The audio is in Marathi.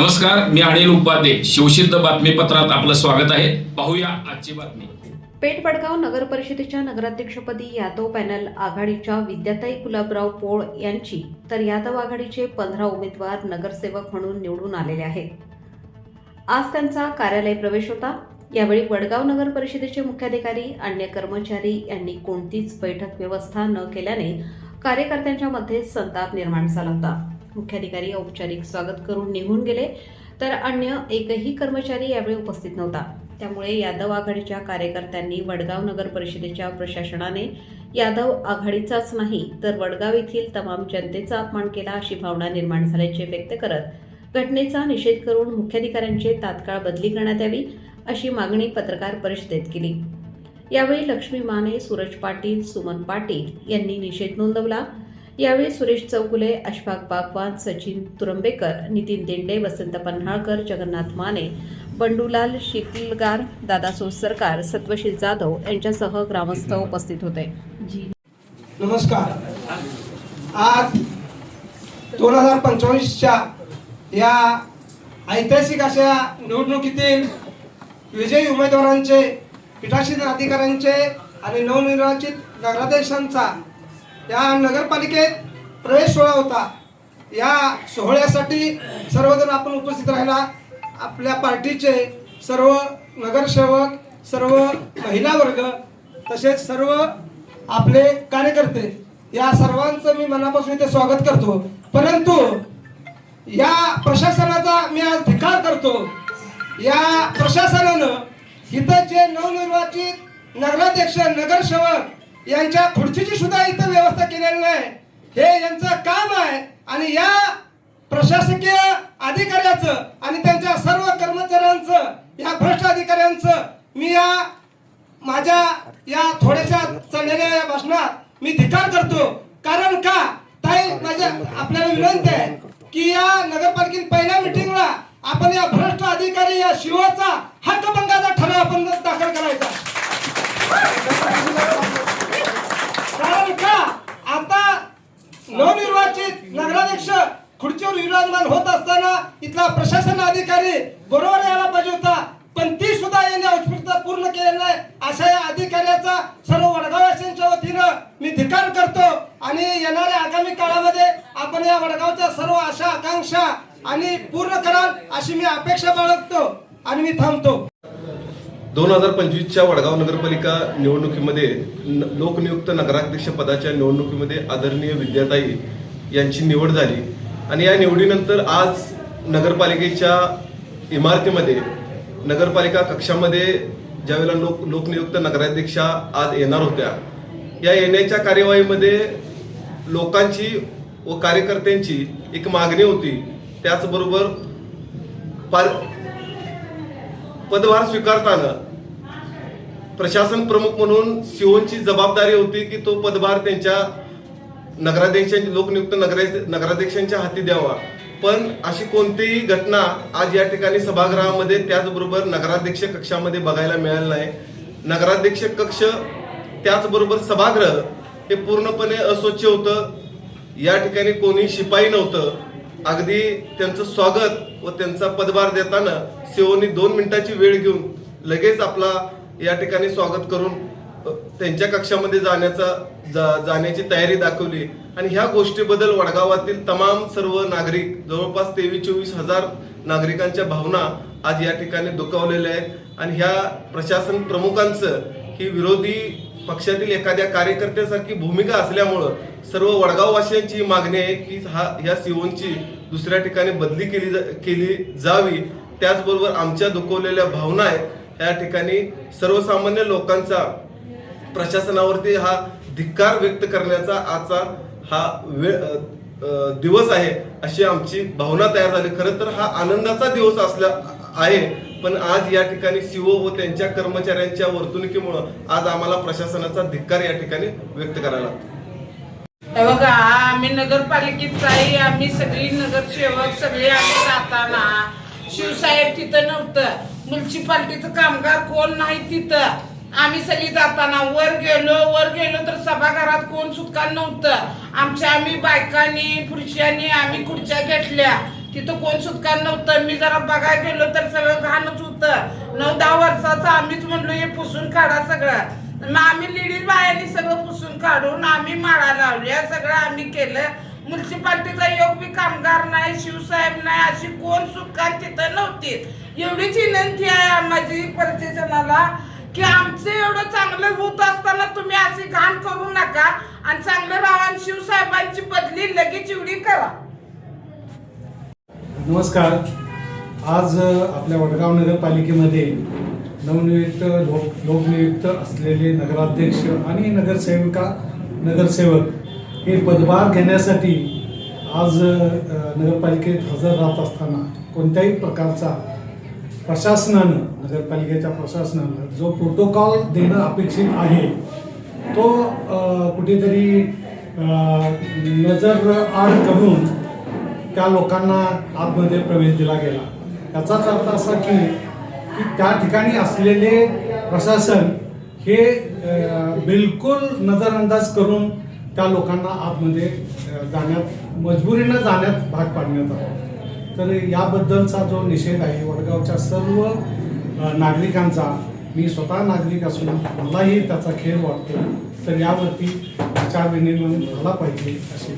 नमस्कार, मी अनिल उपाध्ये. शिवसिद्ध बातमीपत्रात आपलं स्वागत आहे. पाहूया आजची बातमी. पेठ वडगाव नगर परिषदेच्या नगराध्यक्षपदी यादव पॅनल आघाडीच्या विद्याताई गुलाबराव पोळ यांची तर यादव आघाडीचे 15 उमेदवार नगरसेवक म्हणून निवडून आलेले आहेत. आज त्यांचा कार्यालय प्रवेश होता. यावेळी वडगाव नगर परिषदेचे मुख्याधिकारी अन्य कर्मचारी यांनी कोणतीच बैठक व्यवस्था न केल्याने कार्यकर्त्यांच्या मध्ये संताप निर्माण झाला होता. मुख्याधिकारी औपचारिक स्वागत करून निघून गेले, तर अन्य एकही कर्मचारी यावेळी उपस्थित नव्हता. त्यामुळे यादव आघाडीच्या कार्यकर्त्यांनी वडगाव नगर परिषदेच्या प्रशासनाने यादव आघाडीचाच नाही तर वडगाव येथील तमाम जनतेचा अपमान केला अशी भावना निर्माण झाल्याचे व्यक्त करत घटनेचा निषेध करून मुख्याधिकाऱ्यांची तात्काळ बदली करण्यात यावी अशी मागणी पत्रकार परिषदेत केली. यावेळी लक्ष्मी माने, सूरज पाटील, सुमन पाटील यांनी निषेध नोंदवला. यावेळी सुरेश चौगुले, अशफाक बागवान, सचिन तुरंबेकर, नितीन देंडे, वसंत पन्हाळकर, जगन्नाथ माने, बंडूलाल शिकलगार, दादासो सरकार, सत्वशील जाधव यांच्यासह ग्रामस्थ उपस्थित होते. नमस्कार. आज 2025च्या या ऐतिहासिक अशा निवडणुकीतील विजयी उमेदवारांचे, पीठासीन अधिकाऱ्यांचे आणि नवनिर्वाचित नगराध्यक्षांचा या नगरपालिकेत प्रवेश सोहळा होता. या सोहळ्यासाठी सर्वजण आपण उपस्थित राहिला. आपल्या पार्टीचे सर्व नगरसेवक, सर्व महिला वर्ग, तसेच सर्व आपले कार्यकर्ते, या सर्वांचं मी मनापासून इथे स्वागत करतो. परंतु या प्रशासनाचा मी आज धिक्कार करतो. या प्रशासनानं इथं जे नवनिर्वाचित नगराध्यक्ष, नगरसेवक यांच्या खुर्चीची सुद्धा इथं व्यवस्था केलेली नाही. हे यांचं काम आहे. आणि या प्रशासकीय अधिकाऱ्याचं आणि त्यांच्या सर्व कर्मचाऱ्यांचं, या भ्रष्ट अधिकाऱ्यांचं मी या माझ्या या थोड्याशा चाललेल्या या भाषणात मी धिक्कार करतो. कारण का ताई, माझ्या आपल्याला विनंती आहे की या नगरपालिकेत पहिल्या मिटिंगला आपण या भ्रष्ट अधिकारी, या शिवचा हक्कभंगाचा ठराव आपण दाखल करायचा. कारण का आता नवनिर्वाचित नगराध्यक्ष खुर्चीवर विराजमान होत असताना इथला प्रशासन अधिकारी बरोबर यायला पाहिजे होता, पण ती सुद्धा यांनी औत्सुक्यता पूर्ण केलेली नाही. अशा या अधिकाऱ्याचा सर्व वडगाववासियांच्या वतीनं मी धिक्कार करतो. आणि येणाऱ्या आगामी काळामध्ये आपण या वडगावच्या सर्व आशा आकांक्षा आणि पूर्ण कराल अशी मी अपेक्षा बाळगतो आणि मी थांबतो. 2025च्या वडगाव नगरपालिका निवडणुकीमध्ये लोकनियुक्त नगराध्यक्ष पदाच्या निवडणुकीमध्ये आदरणीय विद्याताई यांची निवड झाली. आणि या निवडीनंतर आज नगरपालिकेच्या इमारतीमध्ये, नगरपालिका कक्षामध्ये ज्यावेळेला लोकनियुक्त नगराध्यक्षा आज येणार होत्या, या येण्याच्या कार्यवाहीमध्ये लोकांची व कार्यकर्त्यांची एक मागणी होती. त्याचबरोबर पदभार स्वीकारताना प्रशासन प्रमुख म्हणून सीओची जबाबदारी होती की तो पदभार त्यांच्या नगराध्यक्षांच्या, लोकनियुक्त नगराध्यक्षांच्या हाती द्यावा. पण अशी कोणतीही घटना आज या ठिकाणी सभागृहामध्ये, त्याचबरोबर नगराध्यक्ष कक्षामध्ये बघायला मिळालं नाही. नगराध्यक्ष कक्ष त्याचबरोबर सभागृह हे पूर्णपणे अस्वच्छ होतं. या ठिकाणी कोणी शिपाई नव्हतं. अगदी त्यांचं स्वागत व त्यांचा पदभार देताना सीओनी 2 मिनिटाची वेळ घेऊन लगेच आपला या ठिकाणी स्वागत करून त्यांच्या कक्षामध्ये जाण्याची तयारी दाखवली. आणि ह्या गोष्टीबद्दल वडगावातील तमाम सर्व नागरिक, जवळपास 23-24 हजार नागरिकांच्या भावना आज या ठिकाणी दुखावलेल्या आहेत. आणि ह्या प्रशासन प्रमुखांचं ही विरोधी पक्षातील एखाद्या कार्यकर्त्यासारखी भूमिका असल्यामुळं सर्व वडगाववासियांची मागणी आहे की ह्या सीओची दुसऱ्या ठिकाणी बदली केली जावी. त्याचबरोबर आमच्या दुखवलेल्या भावना आहेत, या ठिकाणी सर्वसामान्य लोकांचा प्रशासनावरती हा धिक्कार व्यक्त करण्याचा आजचा हा दिवस आहे अशी आमची भावना तयार झाली. खरं तर हा आनंदाचा दिवस असला आहे, पण आज या ठिकाणी सीओ व त्यांच्या कर्मचाऱ्यांच्या वर्तणुकीमुळं आज आम्हाला प्रशासनाचा धिक्कार या ठिकाणी व्यक्त करायला लागतो. बघा, आम्ही नगरपालिकेत आहे, आम्ही सगळी नगरसेवक सगळे आम्ही जाताना शिवसाहेब तिथं नव्हतं, म्युन्सिपाल्टीचं कामगार कोण नाही तिथं. आम्ही सगळी जाताना वर गेलो तर सभागृहात कोण सुद्धा नव्हतं. आम्ही बायकांनी, पुरुषांनी आम्ही खुर्च्या घेतल्या. तिथं कोण सुटकार नव्हतं. मी जरा बघायला गेलो तर सगळं घाणच होतं. 9-10 वर्षाचं आम्हीच म्हणलो हे पुसून काढा सगळं. मग आम्ही लेडीज बायांनी सगळं पुसून काढून आम्ही माळा लावल्या, सगळं आम्ही केलं. म्युन्सिपाल्टीचा योग बी कामगार नाही, शिवसाहेब नाही, अशी कोण सुटकार तिथं नव्हती. एवढीच विनंती आहे माझी प्रशासनाला की आमचं एवढं चांगलं होत असताना तुम्ही अशी घाण करू नका आणि चांगलं राहा आणि शिवसाहेबांची बदली लगेच एवढी करा. नमस्कार. आज आपल्या वडगाव नगरपालिकेमध्ये नवनियुक्त लोकनियुक्त असलेले नगराध्यक्ष आणि नगरसेवक हे पदभार घेण्यासाठी आज नगरपालिकेत हजर राहत असताना कोणत्याही प्रकारचा नगरपालिकेच्या प्रशासनानं जो प्रोटोकॉल देणं अपेक्षित आहे तो कुठेतरी नजर आड करून त्या लोकांना आतमध्ये प्रवेश दिला गेला. याचाच अर्थ असा की त्या ठिकाणी असलेले प्रशासन हे बिलकुल नजरअंदाज करून त्या लोकांना आतमध्ये मजबुरीनं जाण्यात भाग पाडण्यात आला. तर याबद्दलचा जो निषेध आहे वडगावच्या सर्व नागरिकांचा, मी स्वतः नागरिक असून मलाही त्याचा खेद वाटतो. तर यावरती विचार विनिमय झाला पाहिजे अशी